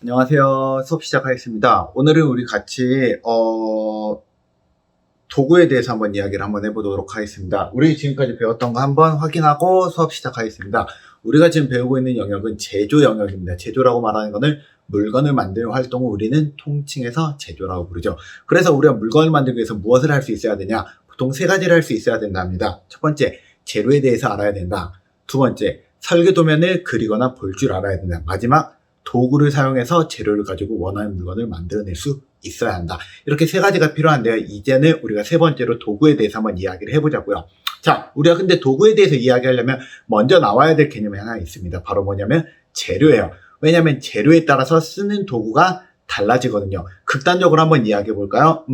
안녕하세요. 수업 시작하겠습니다. 오늘은 우리 같이 도구에 대해서 한번 이야기를 한번 해보도록 하겠습니다. 우리 지금까지 배웠던 거 한번 확인하고 수업 시작하겠습니다. 우리가 지금 배우고 있는 영역은 제조 영역입니다. 제조라고 말하는 것은 물건을 만드는 활동을 우리는 통칭해서 제조라고 부르죠. 그래서 우리가 물건을 만들기 위해서 무엇을 할 수 있어야 되냐? 보통 세 가지를 할 수 있어야 된답니다. 첫 번째, 재료에 대해서 알아야 된다. 두 번째, 설계 도면을 그리거나 볼 줄 알아야 된다. 마지막, 도구를 사용해서 재료를 가지고 원하는 물건을 만들어낼 수 있어야 한다. 이렇게 세 가지가 필요한데요. 이제는 우리가 세 번째로 도구에 대해서 한번 이야기를 해보자고요. 자, 우리가 근데 도구에 대해서 이야기하려면 먼저 나와야 될 개념이 하나 있습니다. 바로 뭐냐면 재료예요. 왜냐하면 재료에 따라서 쓰는 도구가 달라지거든요. 극단적으로 한번 이야기해 볼까요?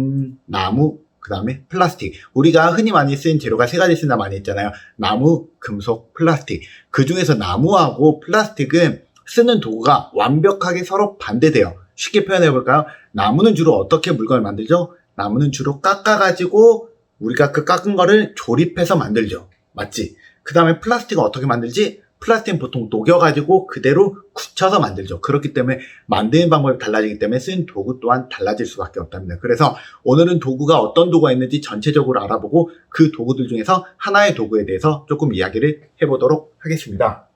나무, 그 다음에 플라스틱. 우리가 흔히 많이 쓰는 재료가 세 가지 쓴다 많이 했잖아요. 나무, 금속, 플라스틱. 그 중에서 나무하고 플라스틱은 쓰는 도구가 완벽하게 서로 반대돼요. 쉽게 표현해 볼까요? 나무는 주로 어떻게 물건을 만들죠? 나무는 주로 깎아가지고 우리가 그 깎은 거를 조립해서 만들죠. 맞지? 그 다음에 플라스틱은 어떻게 만들지? 플라스틱은 보통 녹여가지고 그대로 굳혀서 만들죠. 그렇기 때문에 만드는 방법이 달라지기 때문에 쓰는 도구 또한 달라질 수밖에 없답니다. 그래서 오늘은 도구가 어떤 도구가 있는지 전체적으로 알아보고 그 도구들 중에서 하나의 도구에 대해서 조금 이야기를 해보도록 하겠습니다.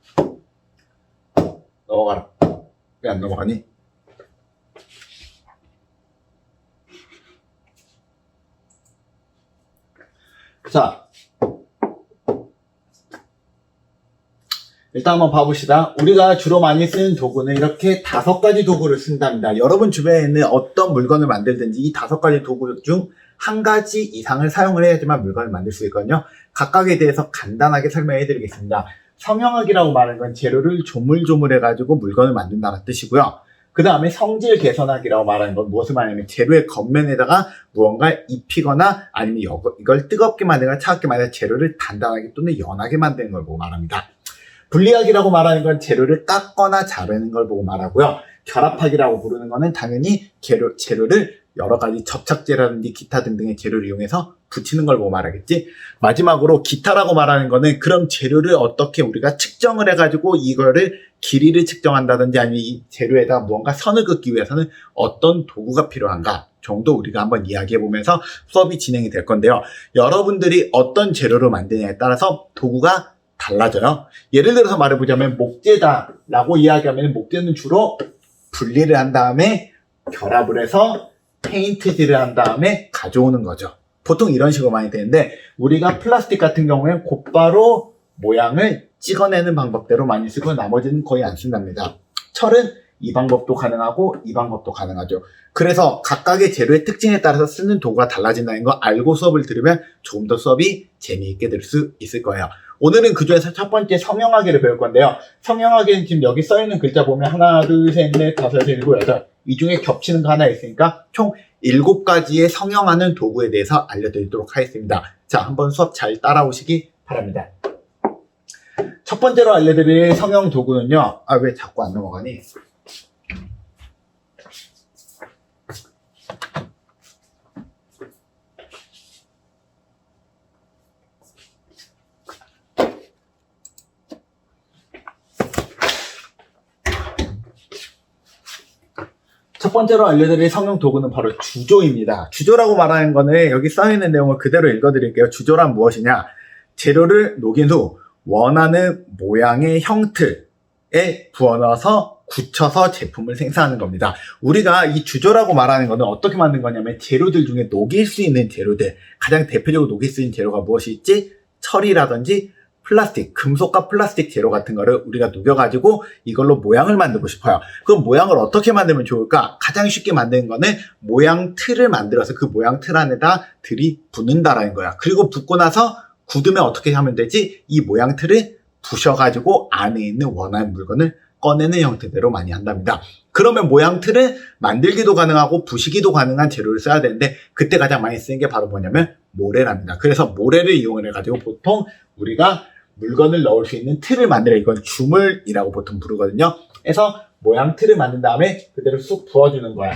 넘어가라. 왜 안 넘어가니? 자, 일단 한번 봐봅시다. 우리가 주로 많이 쓰는 도구는 이렇게 5가지 도구를 쓴답니다. 여러분 주변에 있는 어떤 물건을 만들든지 이 5가지 도구 중 한 가지 이상을 사용을 해야지만 물건을 만들 수 있거든요. 각각에 대해서 간단하게 설명해 드리겠습니다. 성형학이라고 말하는 건 재료를 조물조물해가지고 물건을 만든다는 뜻이고요. 그 다음에 성질 개선학이라고 말하는 건 무엇을 말하냐면 재료의 겉면에다가 무언가 입히거나 아니면 이걸 뜨겁게 만들거나 차갑게 만들어 재료를 단단하게 또는 연하게 만드는 걸 보고 말합니다. 분리학이라고 말하는 건 재료를 깎거나 자르는 걸 보고 말하고요. 결합학이라고 부르는 거는 당연히 재료를 여러 가지 접착제라든지 기타 등등의 재료를 이용해서 붙이는 걸 보고 말하겠지. 마지막으로 기타라고 말하는 거는 그럼 재료를 어떻게 우리가 측정을 해가지고 이거를 길이를 측정한다든지 아니면 이 재료에다 무언가 선을 긋기 위해서는 어떤 도구가 필요한가 정도 우리가 한번 이야기해 보면서 수업이 진행이 될 건데요. 여러분들이 어떤 재료로 만드냐에 따라서 도구가 달라져요. 예를 들어서 말해보자면 목재다라고 이야기하면 목재는 주로 분리를 한 다음에 결합을 해서 페인트질을 한 다음에 가져오는 거죠. 보통 이런 식으로 많이 되는데 우리가 플라스틱 같은 경우에는 곧바로 모양을 찍어내는 방법대로 많이 쓰고 나머지는 거의 안 쓴답니다. 철은 이 방법도 가능하고 이 방법도 가능하죠. 그래서 각각의 재료의 특징에 따라서 쓰는 도구가 달라진다는 거 알고 수업을 들으면 조금 더 수업이 재미있게 들 수 있을 거예요. 오늘은 그 중에서 첫 번째 성형하기를 배울 건데요. 성형하기는 지금 여기 써있는 글자 보면 하나, 둘, 셋, 넷, 다섯, 여섯, 일곱, 여덟 이 중에 겹치는 거 하나 있으니까 총 7가지의 성형하는 도구에 대해서 알려드리도록 하겠습니다. 자, 한번 수업 잘 따라오시기 바랍니다. 첫 번째로 알려드릴 성형 도구는요. 왜 자꾸 안 넘어가니? 첫 번째로 알려드릴 성형 도구는 바로 주조입니다. 주조라고 말하는 거는 여기 써있는 내용을 그대로 읽어드릴게요. 주조란 무엇이냐? 재료를 녹인 후 원하는 모양의 형틀에 부어넣어서 굳혀서 제품을 생산하는 겁니다. 우리가 이 주조라고 말하는 거는 어떻게 만든 거냐면 재료들 중에 녹일 수 있는 재료들, 가장 대표적으로 녹일 수 있는 재료가 무엇이 있지? 철이라든지 플라스틱, 금속과 플라스틱 재료 같은 거를 우리가 녹여가지고 이걸로 모양을 만들고 싶어요. 그럼 모양을 어떻게 만들면 좋을까? 가장 쉽게 만드는 거는 모양 틀을 만들어서 그 모양 틀 안에다 들이붓는다라는 거야. 그리고 붓고 나서 굳으면 어떻게 하면 되지? 이 모양 틀을 부셔가지고 안에 있는 원하는 물건을 꺼내는 형태대로 많이 한답니다. 그러면 모양 틀을 만들기도 가능하고 부시기도 가능한 재료를 써야 되는데 그때 가장 많이 쓰는 게 바로 뭐냐면 모래랍니다. 그래서 모래를 이용을 해가지고 보통 우리가 물건을 넣을 수 있는 틀을 만들어 이건 주물이라고 보통 부르거든요. 그래서 모양 틀을 만든 다음에 그대로 쑥 부어주는 거야.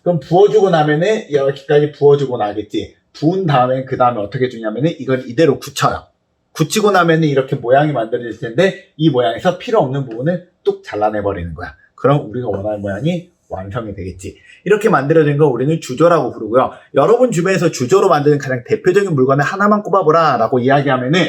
그럼 부어주고 나면은 이렇게까지 부어주고 나겠지. 부은 다음에 그 다음에 어떻게 주냐면은 이걸 이대로 굳혀요. 굳히고 나면은 이렇게 모양이 만들어질 텐데 이 모양에서 필요 없는 부분을 뚝 잘라내버리는 거야. 그럼 우리가 원하는 모양이 완성이 되겠지. 이렇게 만들어진 거 우리는 주조라고 부르고요. 여러분 주변에서 주조로 만드는 가장 대표적인 물건을 하나만 꼽아보라 라고 이야기하면은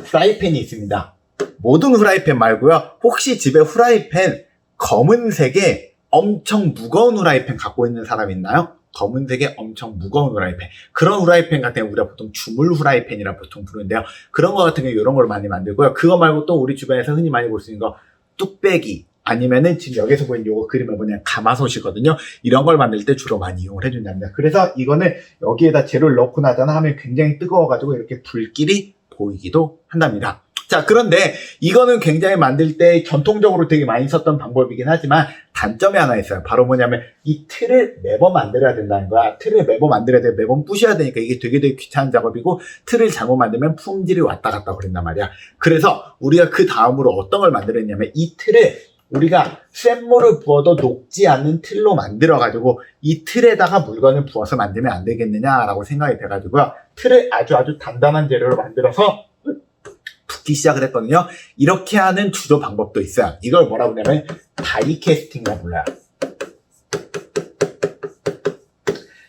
프라이팬이 있습니다. 모든 후라이팬 말고요. 혹시 집에 후라이팬 검은색에 엄청 무거운 후라이팬 갖고 있는 사람 있나요? 검은색에 엄청 무거운 후라이팬. 그런 후라이팬 같은 경우 우리가 보통 주물 후라이팬이라 보통 부르는데요. 그런 거 같은 경우 이런 걸 많이 만들고요. 그거 말고 또 우리 주변에서 흔히 많이 볼 수 있는 거 뚝배기 아니면은 지금 여기서 보이는 요거 그림을 보면 가마솥이거든요. 이런 걸 만들 때 주로 많이 이용을 해준답니다. 그래서 이거는 여기에다 재료를 넣고 나잖아 하면 굉장히 뜨거워가지고 이렇게 불길이 보이기도 한답니다. 자, 그런데 이거는 굉장히 만들 때 전통적으로 되게 많이 썼던 방법이긴 하지만 단점이 하나 있어요. 바로 뭐냐면 이 틀을 매번 만들어야 된다는 거야. 틀을 매번 만들어야 돼. 매번 부셔야 되니까 이게 되게 귀찮은 작업이고 틀을 잘못 만들면 품질이 왔다 갔다 그런단 말이야. 그래서 우리가 그 다음으로 어떤 걸 만들었냐면 이 틀을 우리가 쇳물을 부어도 녹지 않는 틀로 만들어가지고 이 틀에다가 물건을 부어서 만들면 안 되겠느냐라고 생각이 돼가지고요. 틀을 아주 단단한 재료로 만들어서 붓기 시작을 했거든요. 이렇게 하는 주조 방법도 있어요. 이걸 뭐라 부르냐면 다이캐스팅이라고 불러요.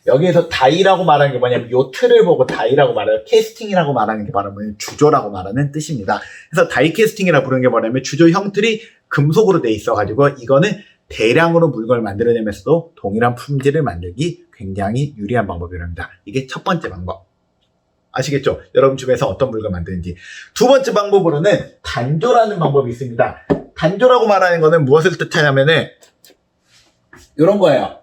여기에서 다이라고 말하는 게 뭐냐면 요 틀을 보고 다이라고 말해요. 캐스팅이라고 말하는 게 바로 뭐냐면 주조라고 말하는 뜻입니다. 그래서 다이캐스팅이라고 부르는 게 뭐냐면 주조 형틀이 금속으로 돼 있어가지고 이거는 대량으로 물건을 만들어내면서도 동일한 품질을 만들기 굉장히 유리한 방법이랍니다. 이게 첫 번째 방법. 아시겠죠? 여러분 주변에서 어떤 물건 만드는지. 두 번째 방법으로는 단조라는 방법이 있습니다. 단조라고 말하는 거는 무엇을 뜻하냐면은 이런 거예요.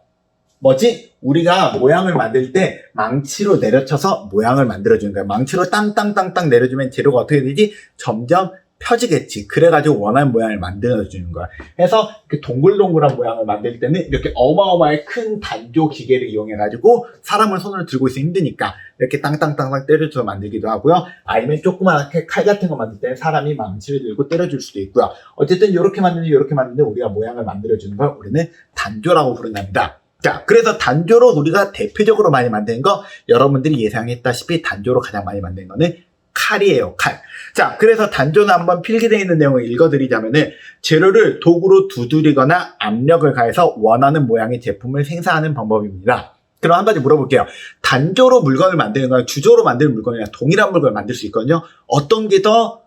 뭐지? 우리가 모양을 만들 때 망치로 내려쳐서 모양을 만들어주는 거예요. 망치로 땅땅땅땅 내려주면 재료가 어떻게 되지? 점점 펴지겠지. 그래가지고 원하는 모양을 만들어주는 거야. 그래서 이렇게 동글동글한 모양을 만들 때는 이렇게 어마어마하게 큰 단조 기계를 이용해가지고 사람을 손으로 들고 있으면 힘드니까 이렇게 땅땅땅땅 때려줘서 만들기도 하고요. 아니면 조그맣게 칼 같은 거 만들 때는 사람이 망치를 들고 때려줄 수도 있고요. 어쨌든 이렇게 만드는데 우리가 모양을 만들어주는 걸 우리는 단조라고 부른답니다. 자, 그래서 단조로 우리가 대표적으로 많이 만드는 거 여러분들이 예상했다시피 단조로 가장 많이 만드는 거는 칼이에요, 칼. 자, 그래서 단조는 한번 필기되어 있는 내용을 읽어드리자면은 재료를 도구로 두드리거나 압력을 가해서 원하는 모양의 제품을 생산하는 방법입니다. 그럼 한 가지 물어볼게요. 단조로 물건을 만드는 거랑 주조로 만드는 물건이랑 동일한 물건을 만들 수 있거든요. 어떤 게 더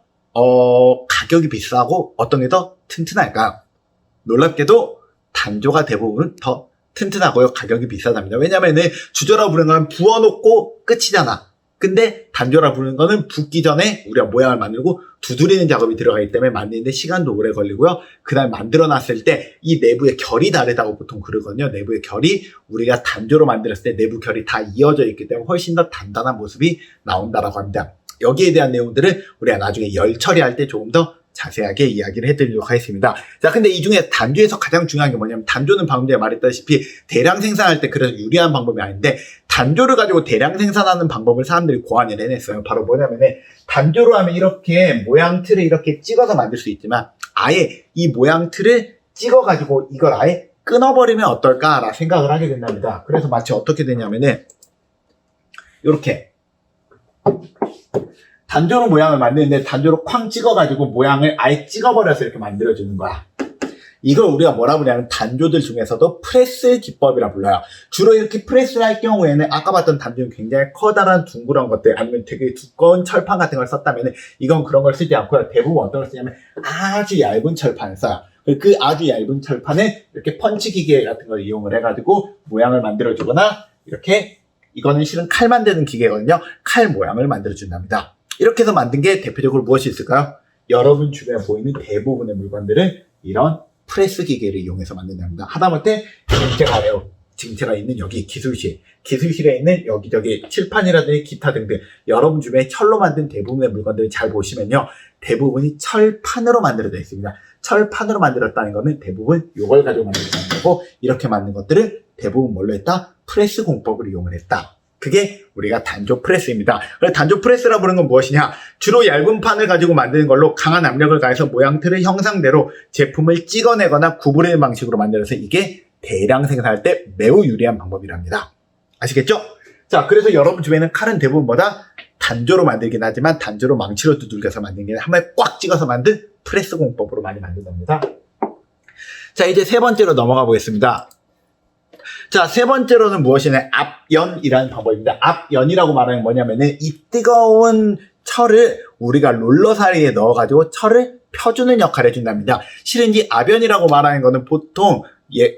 가격이 비싸고 어떤 게 더 튼튼할까요? 놀랍게도 단조가 대부분 더 튼튼하고요. 가격이 비싸답니다. 왜냐면은 주조라고 부르는 건 부어놓고 끝이잖아. 근데 단조라 부르는 거는 붓기 전에 우리가 모양을 만들고 두드리는 작업이 들어가기 때문에 만드는데 시간도 오래 걸리고요. 그 다음에 만들어 놨을 때 이 내부의 결이 다르다고 보통 그러거든요. 내부의 결이 우리가 단조로 만들었을 때 내부 결이 다 이어져 있기 때문에 훨씬 더 단단한 모습이 나온다라고 합니다. 여기에 대한 내용들은 우리가 나중에 열 처리할 때 조금 더 자세하게 이야기를 해드리도록 하겠습니다. 자, 근데 이 중에 단조에서 가장 중요한 게 뭐냐면 단조는 방금 전에 말했다시피 대량 생산할 때 그래서 유리한 방법이 아닌데 단조를 가지고 대량 생산하는 방법을 사람들이 고안을 해냈어요. 바로 뭐냐면은 단조로 하면 이렇게 모양 틀을 이렇게 찍어서 만들 수 있지만 아예 이 모양 틀을 찍어가지고 이걸 아예 끊어버리면 어떨까라 생각을 하게 된답니다. 그래서 마치 어떻게 되냐면은 이렇게 단조로 모양을 만드는데 단조로 쾅 찍어가지고 모양을 아예 찍어버려서 이렇게 만들어주는 거야. 이걸 우리가 뭐라 부르냐면 단조들 중에서도 프레스 기법이라 불러요. 주로 이렇게 프레스를 할 경우에는 아까 봤던 단조는 굉장히 커다란 둥그런 것들 아니면 되게 두꺼운 철판 같은 걸 썼다면 이건 그런 걸 쓰지 않고요. 대부분 어떤 걸 쓰냐면 아주 얇은 철판을 써요. 그 아주 얇은 철판에 이렇게 펀치 기계 같은 걸 이용을 해가지고 모양을 만들어주거나 이렇게 이거는 실은 칼 만드는 기계거든요. 칼 모양을 만들어준답니다. 이렇게 해서 만든 게 대표적으로 무엇이 있을까요? 여러분 주변에 보이는 대부분의 물건들은 이런 프레스 기계를 이용해서 만든답니다. 하다못해 지금 제가 있는 여기 기술실에 있는 여기저기 칠판이라든지 기타 등등 여러분 주변에 철로 만든 대부분의 물건들을 잘 보시면요. 대부분이 철판으로 만들어져 있습니다. 철판으로 만들었다는 거는 대부분 이걸 가지고 만들었다는 거고 이렇게 만든 것들을 대부분 뭘로 했다? 프레스 공법을 이용을 했다. 그게 우리가 단조 프레스입니다. 그래서 단조 프레스라 부르는 건 무엇이냐? 주로 얇은 판을 가지고 만드는 걸로 강한 압력을 가해서 모양틀의 형상대로 제품을 찍어내거나 구부리는 방식으로 만들어서 이게 대량 생산할 때 매우 유리한 방법이랍니다. 아시겠죠? 자, 그래서 여러분 주변에는 칼은 대부분 뭐다? 단조로 만들긴 하지만 단조로 망치로 두들겨서 만든 게 한 번에 꽉 찍어서 만든 프레스 공법으로 많이 만든답니다. 자, 이제 세 번째로 넘어가 보겠습니다. 자, 세 번째로는 무엇이냐? 압연이라는 방법입니다. 압연이라고 말하는 게 뭐냐면은 이 뜨거운 철을 우리가 롤러 사이에 넣어가지고 철을 펴주는 역할을 해준답니다. 실은 이 압연이라고 말하는 거는 보통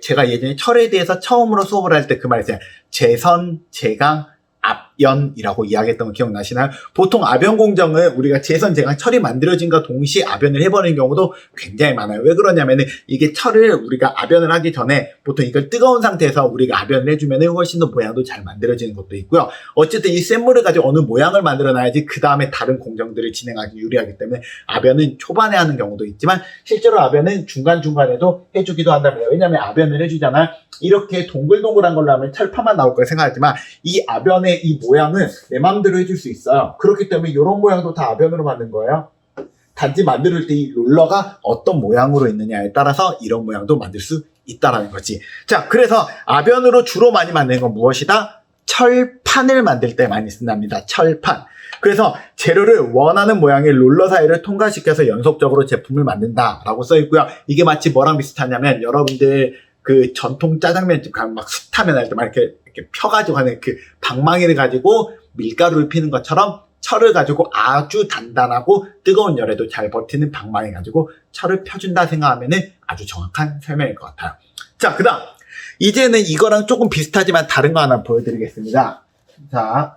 제가 예전에 철에 대해서 처음으로 수업을 할 때 그 말 있어요. 제선, 제강, 압연이라고 이야기했던 거 기억나시나요? 보통 압연 공정은 우리가 제선, 제강, 철이 만들어진과 동시에 압연을 해버리는 경우도 굉장히 많아요. 왜 그러냐면은 이게 철을 우리가 압연을 하기 전에 보통 이걸 뜨거운 상태에서 우리가 압연을 해주면은 훨씬 더 모양도 잘 만들어지는 것도 있고요. 어쨌든 이 센 물을 가지고 어느 모양을 만들어놔야지 그 다음에 다른 공정들을 진행하기 유리하기 때문에 압연은 초반에 하는 경우도 있지만 실제로 압연은 중간중간에도 해주기도 한답니다. 왜냐하면 압연을 해주잖아요. 이렇게 동글동글한 걸로 하면 철판만 나올 걸 생각하지만 이 압연의 이 모양은 내 마음대로 해줄 수 있어요. 그렇기 때문에 이런 모양도 다 압연으로 만든 거예요. 단지 만들 때 이 롤러가 어떤 모양으로 있느냐에 따라서 이런 모양도 만들 수 있다라는 거지. 자, 그래서 압연으로 주로 많이 만드는 건 무엇이다? 철판을 만들 때 많이 쓴답니다. 철판. 그래서 재료를 원하는 모양의 롤러 사이를 통과시켜서 연속적으로 제품을 만든다라고 써 있고요. 이게 마치 뭐랑 비슷하냐면 여러분들 그 전통 짜장면집 가면 막 숯하면 할 때 막 이렇게 펴가지고 하는 그 방망이를 가지고 밀가루를 피는 것처럼 철을 가지고 아주 단단하고 뜨거운 열에도 잘 버티는 방망이 가지고 철을 펴준다 생각하면은 아주 정확한 설명일 것 같아요. 자, 그 다음. 이제는 이거랑 조금 비슷하지만 다른 거 하나 보여드리겠습니다. 자,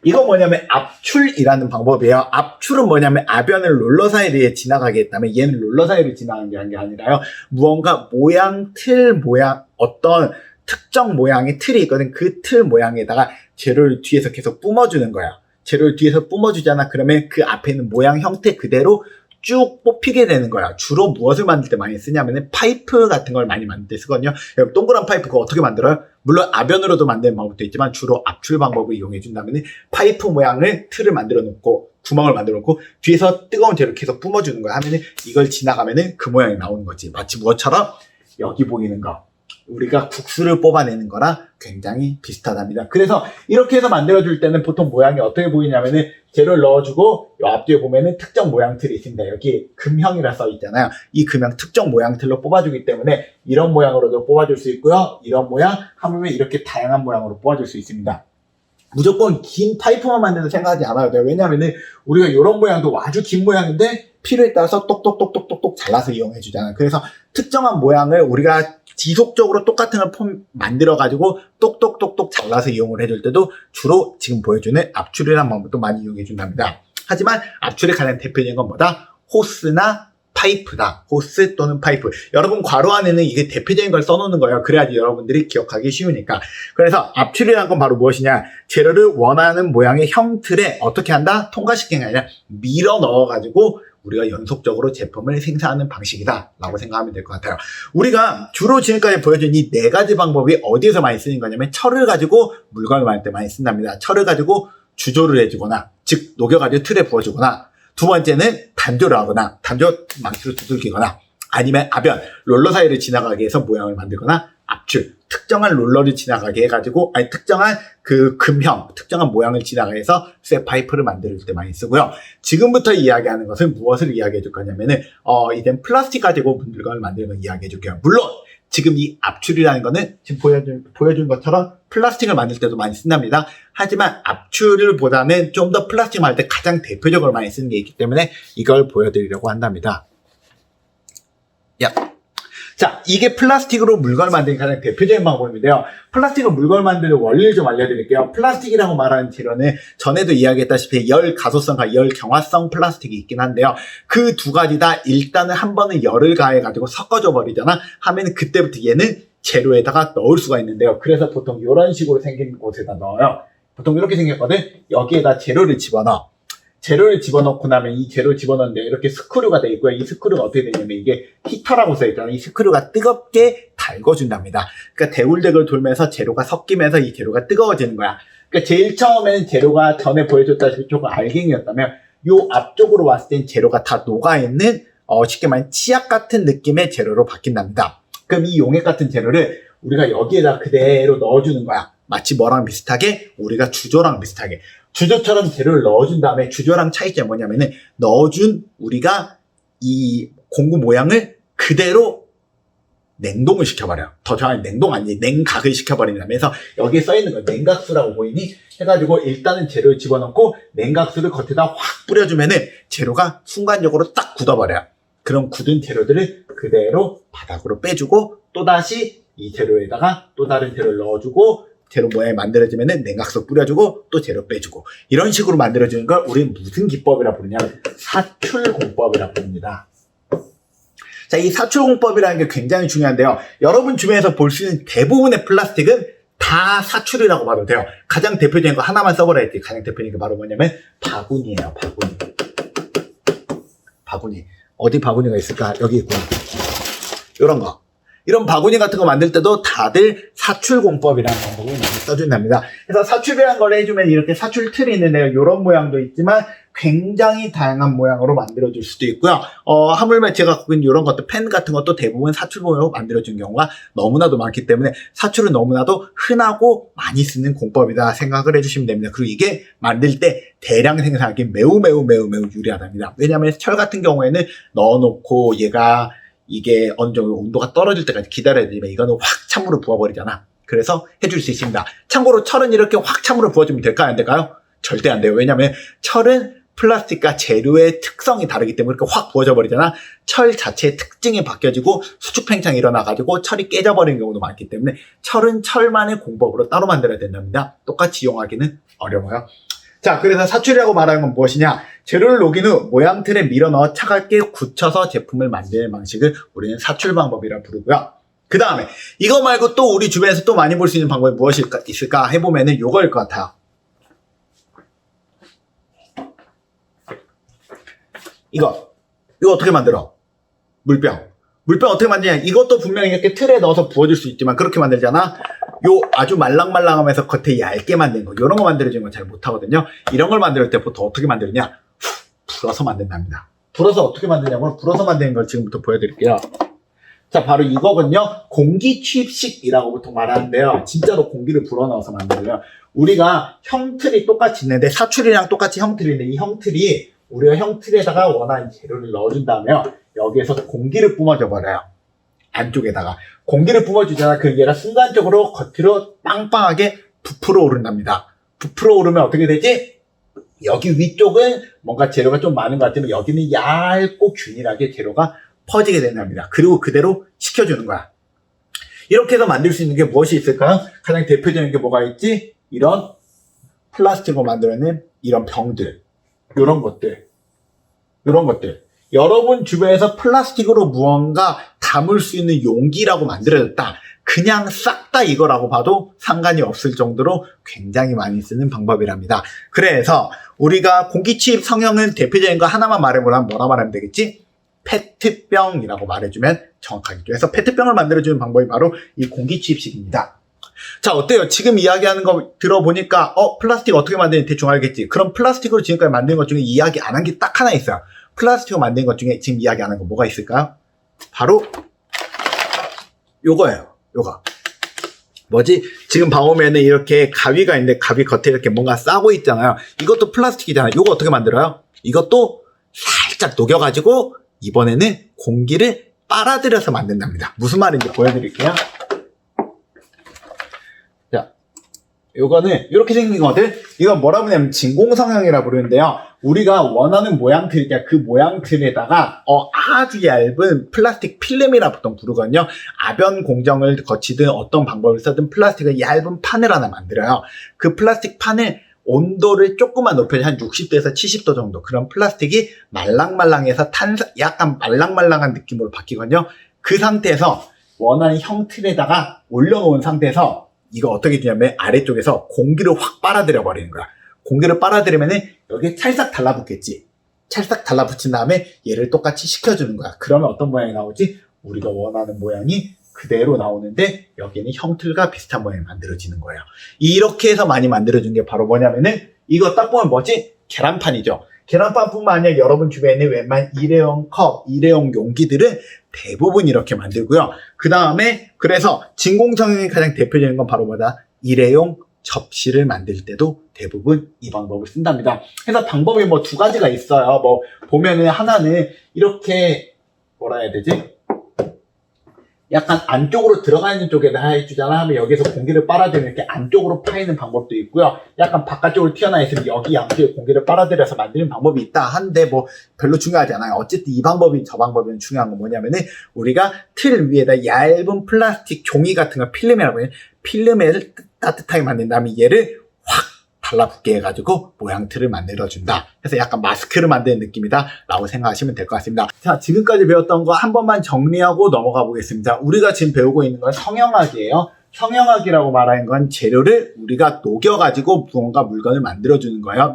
이거 뭐냐면 압출이라는 방법이에요. 압출은 뭐냐면 압연을 롤러 사이에 지나가게 했다면 얘는 롤러 사이를 지나가는 게 아니라요. 무언가 모양, 틀 모양, 어떤 특정 모양의 틀이 있거든. 그 틀 모양에다가 재료를 뒤에서 계속 뿜어주는 거야. 재료를 뒤에서 뿜어주잖아. 그러면 그 앞에 있는 모양 형태 그대로 쭉 뽑히게 되는 거야. 주로 무엇을 만들 때 많이 쓰냐면은 파이프 같은 걸 많이 만들 때 쓰거든요. 여러분 동그란 파이프 그거 어떻게 만들어요? 물론 압연으로도 만드는 방법도 있지만 주로 압출 방법을 이용해 준다면은 파이프 모양을 틀을 만들어 놓고 구멍을 만들어 놓고 뒤에서 뜨거운 재료 계속 뿜어주는 거야. 하면은 이걸 지나가면은 그 모양이 나오는 거지. 마치 무엇처럼 여기 보이는 거. 우리가 국수를 뽑아내는 거랑 굉장히 비슷하답니다. 그래서 이렇게 해서 만들어줄 때는 보통 모양이 어떻게 보이냐면은 재료를 넣어주고 이 앞뒤에 보면은 특정 모양 틀이 있습니다. 여기 금형이라 써 있잖아요. 이 금형 특정 모양 틀로 뽑아주기 때문에 이런 모양으로도 뽑아줄 수 있고요. 이런 모양, 하물며 이렇게 다양한 모양으로 뽑아줄 수 있습니다. 무조건 긴 파이프만 만드는 생각하지 않아도 돼요. 왜냐하면은 우리가 이런 모양도 아주 긴 모양인데 필요에 따라서 똑똑똑똑똑똑 잘라서 이용해 주잖아요. 그래서 특정한 모양을 우리가 지속적으로 똑같은 걸 만들어가지고 똑똑똑똑 잘라서 이용을 해줄 때도 주로 지금 보여주는 압출이라는 방법도 많이 이용해 준답니다. 하지만 압출의 가장 대표적인 건 뭐다? 호스나 파이프다. 호스 또는 파이프. 여러분 괄호 안에는 이게 대표적인 걸 써놓는 거예요. 그래야지 여러분들이 기억하기 쉬우니까. 그래서 압출이라는 건 바로 무엇이냐? 재료를 원하는 모양의 형틀에 어떻게 한다? 통과시키는 게 아니라 밀어 넣어가지고 우리가 연속적으로 제품을 생산하는 방식이다 라고 생각하면 될 것 같아요. 우리가 주로 지금까지 보여준 이 네 가지 방법이 어디에서 많이 쓰는 거냐면 철을 가지고 물건을 만들 때 많이 쓴답니다. 철을 가지고 주조를 해주거나 즉 녹여가지고 틀에 부어주거나 두 번째는 단조를 하거나 단조 망치로 두들기거나 아니면 압연 롤러 사이를 지나가게 해서 모양을 만들거나 압출 특정한 롤러를 지나가게 해가지고 특정한 그 금형 특정한 모양을 지나가게 해서 쇠 파이프를 만들 때 많이 쓰고요. 지금부터 이야기하는 것은 무엇을 이야기해 줄 거냐면은 이젠 플라스틱 가지고 물건을 만드는 걸 이야기해 줄게요. 물론 지금 이 압출이라는 거는 지금 보여준 것처럼 플라스틱을 만들 때도 많이 쓴답니다. 하지만 압출보다는 좀 더 플라스틱 만들 때 가장 대표적으로 많이 쓰는 게 있기 때문에 이걸 보여드리려고 한답니다. 자, 이게 플라스틱으로 물건을 만드는 가장 대표적인 방법인데요. 플라스틱으로 물건을 만드는 원리를 좀 알려드릴게요. 플라스틱이라고 말하는 재료는 전에도 이야기했다시피 열 가소성과 열 경화성 플라스틱이 있긴 한데요. 그 두 가지 다 일단은 한 번은 열을 가해가지고 섞어줘 버리잖아. 하면 그때부터 얘는 재료에다가 넣을 수가 있는데요. 그래서 보통 이런 식으로 생긴 곳에다 넣어요. 보통 이렇게 생겼거든. 여기에다 재료를 집어넣어. 재료를 집어넣고 나면 이 재료를 집어넣는데 이렇게 스크류가 되어 있고요. 이 스크류가 어떻게 되냐면 이게 히터라고 써있잖아요. 이 스크류가 뜨겁게 달궈준답니다. 그러니까 대굴대굴 돌면서 재료가 섞이면서 이 재료가 뜨거워지는 거야. 그러니까 제일 처음에는 재료가 전에 보여줬다시피 조금 알갱이였다면 요 앞쪽으로 왔을 땐 재료가 다 녹아있는 쉽게 말하면 치약 같은 느낌의 재료로 바뀐답니다. 그럼 이 용액 같은 재료를 우리가 여기에다 그대로 넣어주는 거야. 마치 뭐랑 비슷하게? 우리가 주조랑 비슷하게. 주조처럼 재료를 넣어준 다음에 주조랑 차이점이 뭐냐면은 넣어준 우리가 이 공구 모양을 그대로 냉동을 시켜버려요. 더 정확히 냉동 아니지 냉각을 시켜버린다면서 여기에 써있는 거 냉각수라고 보이니? 해가지고 일단은 재료를 집어넣고 냉각수를 겉에다 확 뿌려주면은 재료가 순간적으로 딱 굳어버려요. 그럼 굳은 재료들을 그대로 바닥으로 빼주고 또다시 이 재료에다가 또 다른 재료를 넣어주고 재료 모양이 만들어지면은 냉각수 뿌려주고 또 재료 빼주고 이런 식으로 만들어주는 걸 우리는 무슨 기법이라 부르냐면 사출공법이라 부릅니다. 자, 이 사출공법이라는 게 굉장히 중요한데요. 여러분 주변에서 볼 수 있는 대부분의 플라스틱은 다 사출이라고 봐도 돼요. 가장 대표적인 거 하나만 써보라 했지. 가장 대표적인 게 바로 뭐냐면 바구니예요. 바구니. 어디 바구니가 있을까? 여기 있구나. 이런 거. 이런 바구니 같은 거 만들 때도 다들 사출공법이라는 방법을 많이 써준답니다. 그래서 사출이라는 걸 해주면 이렇게 사출 틀이 있는데요. 이런 모양도 있지만 굉장히 다양한 모양으로 만들어줄 수도 있고요. 하물며 제가 갖고 있는 이런 것도 펜 같은 것도 대부분 사출模로 만들어준 경우가 너무나도 많기 때문에 사출은 너무나도 흔하고 많이 쓰는 공법이다 생각을 해주시면 됩니다. 그리고 이게 만들 때 대량 생산하기 매우 유리하답니다. 왜냐하면 철 같은 경우에는 넣어놓고 얘가 이게 어느 정도 온도가 떨어질 때까지 기다려야 되지만 이거는 확 찬물을 부어버리잖아. 그래서 해줄 수 있습니다. 참고로 철은 이렇게 확 찬물을 부어주면 될까요? 안 될까요? 절대 안 돼요. 왜냐하면 철은 플라스틱과 재료의 특성이 다르기 때문에 이렇게 확 부어져 버리잖아. 철 자체의 특징이 바뀌어지고 수축 팽창이 일어나가지고 철이 깨져버리는 경우도 많기 때문에 철은 철만의 공법으로 따로 만들어야 된답니다. 똑같이 이용하기는 어려워요. 자, 그래서 사출이라고 말하는 건 무엇이냐? 재료를 녹인 후 모양 틀에 밀어 넣어 차갑게 굳혀서 제품을 만드는 방식을 우리는 사출 방법이라 부르고요. 그 다음에 이거 말고 또 우리 주변에서 또 많이 볼 수 있는 방법이 무엇이 있을까 해보면은 요거일 것 같아요. 이거 어떻게 만들어? 물병 어떻게 만드냐? 이것도 분명히 이렇게 틀에 넣어서 부어줄 수 있지만 그렇게 만들잖아. 요 아주 말랑말랑하면서 겉에 얇게 만든 거, 요런 거 만들어주는 건 잘 못하거든요. 이런 걸 만들 때 보통 어떻게 만드느냐? 불어서 만든답니다. 불어서 어떻게 만드냐면 불어서 만드는 걸 지금부터 보여드릴게요. 자, 바로 이거군요. 공기 취입식이라고 보통 말하는데요. 진짜로 공기를 불어넣어서 만들어요. 우리가 형틀이 똑같이 있는데 사출이랑 똑같이 형틀인데 이 형틀이 우리가 형틀에다가 원하는 재료를 넣어준다면 여기에서 공기를 뿜어줘 버려요. 안쪽에다가 공기를 뿜어주잖아. 그 얘가 순간적으로 겉으로 빵빵하게 부풀어 오른답니다. 부풀어 오르면 어떻게 되지? 여기 위쪽은 뭔가 재료가 좀 많은 것 같으면 여기는 얇고 균일하게 재료가 퍼지게 된답니다. 그리고 그대로 식혀주는 거야. 이렇게 해서 만들 수 있는 게 무엇이 있을까요? 가장 대표적인 게 뭐가 있지? 이런 플라스틱으로 만들어낸 이런 병들, 이런 것들. 여러분 주변에서 플라스틱으로 무언가 담을 수 있는 용기라고 만들어졌다. 그냥 싹 다 이거라고 봐도 상관이 없을 정도로 굉장히 많이 쓰는 방법이랍니다. 그래서 우리가 공기 취입 성형은 대표적인 거 하나만 말해보라면 뭐라 말하면 되겠지? 페트병이라고 말해주면 정확하겠죠. 그래서 페트병을 만들어주는 방법이 바로 이 공기 취입식입니다. 자, 어때요? 지금 이야기하는 거 들어보니까 플라스틱 어떻게 만드는지 대충 알겠지? 그럼 플라스틱으로 지금까지 만든 것 중에 이야기 안 한 게 딱 하나 있어요. 플라스틱으로 만든 것 중에 지금 이야기 안 한 거 뭐가 있을까요? 바로 요거예요. 요거. 뭐지? 지금 봐보면은 이렇게 가위가 있는데 가위 겉에 이렇게 뭔가 싸고 있잖아요. 이것도 플라스틱이잖아요. 요거 어떻게 만들어요? 이것도 살짝 녹여가지고 이번에는 공기를 빨아들여서 만든답니다. 무슨 말인지 보여드릴게요. 자, 요거는 이렇게 생긴 거거든. 이건 뭐라 부르냐면 진공성형이라 부르는데요. 우리가 원하는 모양틀, 그 모양틀에다가 아주 얇은 플라스틱 필름이라 보통 부르거든요. 아변 공정을 거치든 어떤 방법을 쓰든 플라스틱의 얇은 판을 하나 만들어요. 그 플라스틱 판을 온도를 조금만 높여서 한 60도에서 70도 정도, 그런 플라스틱이 말랑말랑해서 약간 말랑말랑한 느낌으로 바뀌거든요. 그 상태에서 원하는 형틀에다가 올려놓은 상태에서 이거 어떻게 주냐면 아래쪽에서 공기를 확 빨아들여 버리는 거야. 공기를 빨아들이면은 여기에 찰싹 달라붙겠지. 찰싹 달라붙인 다음에 얘를 똑같이 식혀주는 거야. 그러면 어떤 모양이 나오지? 우리가 원하는 모양이 그대로 나오는데 여기는 형틀과 비슷한 모양이 만들어지는 거예요. 이렇게 해서 많이 만들어준 게 바로 뭐냐면은 이거 딱 보면 뭐지? 계란판이죠. 계란판뿐만 아니라 여러분 주변에 있는 웬만한 일회용 컵, 일회용 용기들은 대부분 이렇게 만들고요. 그 다음에 그래서 진공청소년이 가장 대표적인 건 바로 뭐다? 일회용 접시를 만들 때도 대부분 이 방법을 쓴답니다. 그래서 방법이 뭐 두 가지가 있어요. 뭐 보면은 하나는 이렇게 뭐라 해야 되지? 약간 안쪽으로 들어가 있는 쪽에다 해주잖아 하면 여기서 공기를 빨아들이는 이렇게 안쪽으로 파이는 방법도 있고요. 약간 바깥쪽으로 튀어나와 있으면 여기 양쪽에 공기를 빨아들여서 만드는 방법이 있다 한데 뭐 별로 중요하지 않아요. 어쨌든 이 방법이 저 방법은 중요한 건 뭐냐면은 우리가 틀 위에다 얇은 플라스틱 종이 같은 거 필름이라고 해요. 필름을 따뜻하게 만든 다음에 얘를 확 달라붙게 해가지고 모양 틀을 만들어준다. 그래서 약간 마스크를 만드는 느낌이다 라고 생각하시면 될 것 같습니다. 자, 지금까지 배웠던 거 한 번만 정리하고 넘어가 보겠습니다. 우리가 지금 배우고 있는 건 성형학이에요. 성형학이라고 말하는 건 재료를 우리가 녹여가지고 무언가 물건을 만들어주는 거예요.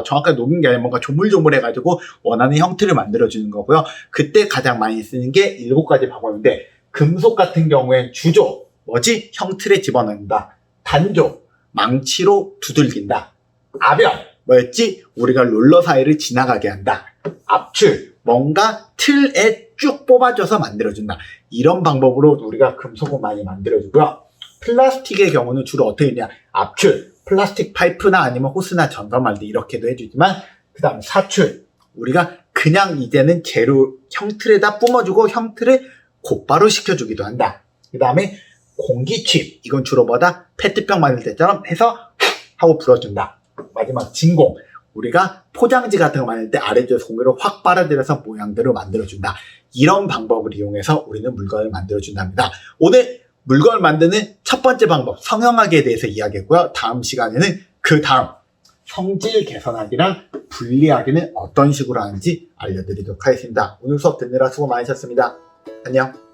정확하게 녹인 게 아니라 뭔가 조물조물해가지고 원하는 형태를 만들어주는 거고요. 그때 가장 많이 쓰는 게 7가지 방법인데 금속 같은 경우엔 주조, 뭐지? 형틀에 집어넣는다. 단조, 망치로 두들긴다. 압연, 뭐였지? 우리가 롤러 사이를 지나가게 한다. 압출, 뭔가 틀에 쭉 뽑아줘서 만들어준다. 이런 방법으로 우리가 금속을 많이 만들어주고요. 플라스틱의 경우는 주로 어떻게 했냐? 압출, 플라스틱 파이프나 아니면 호스나 전감할 때 이렇게도 해주지만 그 다음 사출, 우리가 그냥 이제는 재료 형틀에다 뿜어주고 형틀을 곧바로 식혀주기도 한다. 그 다음에 공기칩, 이건 주로 뭐다? 페트병 만들 때처럼 해서 하고 불어준다. 마지막 진공, 우리가 포장지 같은 거 만들 때 아래쪽에서 공기를 확 빨아들여서 모양들을 만들어준다. 이런 방법을 이용해서 우리는 물건을 만들어준답니다. 오늘 물건을 만드는 첫 번째 방법, 성형하기에 대해서 이야기했고요. 다음 시간에는 그 다음 성질 개선하기랑 분리하기는 어떤 식으로 하는지 알려드리도록 하겠습니다. 오늘 수업 듣느라 수고 많으셨습니다. 안녕.